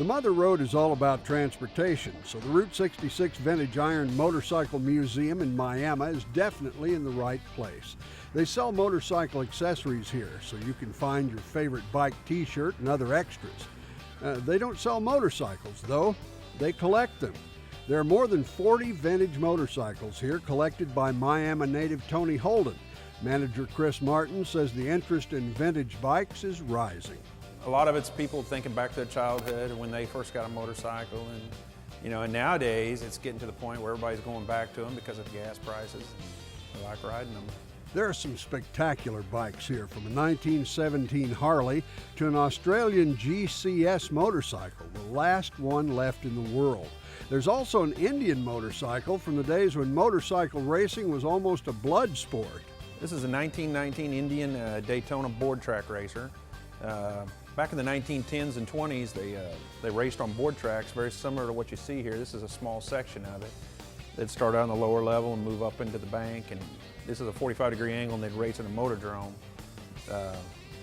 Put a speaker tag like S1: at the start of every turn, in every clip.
S1: The Mother Road is all about transportation, so the Route 66 Vintage Iron Motorcycle Museum in Miami is definitely in the right place. They sell motorcycle accessories here, so you can find your favorite bike t-shirt and other extras. They don't sell motorcycles, though. They collect them. There are more than 40 vintage motorcycles here collected by Miami native Tony Holden. Manager Chris Martin says the interest in vintage bikes is rising.
S2: A lot of it's people thinking back to their childhood when they first got a motorcycle, and nowadays it's getting to the point where everybody's going back to them because of gas prices. They like riding them.
S1: There are some spectacular bikes here, from a 1917 Harley to an Australian GCS motorcycle, the last one left in the world. There's also an Indian motorcycle from the days when motorcycle racing was almost a blood sport.
S2: This is a 1919 Indian Daytona board track racer. Back in the 1910s and 20s, they raced on board tracks, very similar to what you see here. This is a small section of it. They'd start out on the lower level and move up into the bank, and this is a 45-degree angle, and they'd race in a motordrome.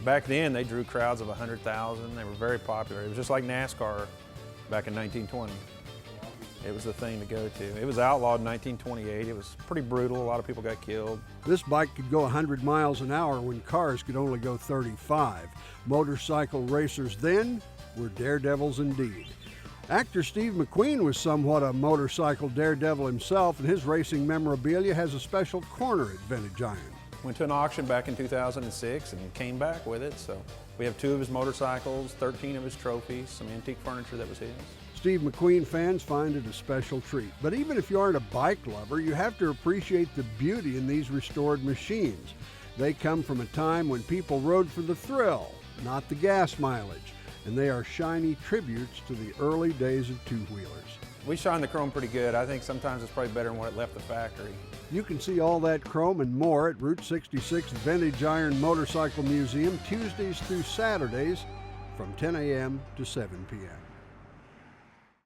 S2: Back then, they drew crowds of 100,000. They were very popular. It was just like NASCAR back in 1920. It was the thing to go to. It was outlawed in 1928. It was pretty brutal. A lot of people got killed.
S1: This bike could go 100 miles an hour when cars could only go 35. Motorcycle racers then were daredevils indeed. Actor Steve McQueen was somewhat a motorcycle daredevil himself, and his racing memorabilia has a special corner at Vintage Iron.
S2: Went to an auction back in 2006 and came back with it. So we have 2 of his motorcycles, 13 of his trophies, some antique furniture that was his.
S1: Steve McQueen fans find it a special treat. But even if you aren't a bike lover, you have to appreciate the beauty in these restored machines. They come from a time when people rode for the thrill, not the gas mileage, and they are shiny tributes to the early days of two-wheelers.
S2: We shine the chrome pretty good. I think sometimes it's probably better than what it left the factory.
S1: You can see all that chrome and more at Route 66 Vintage Iron Motorcycle Museum Tuesdays through Saturdays from 10 a.m. to 7 p.m.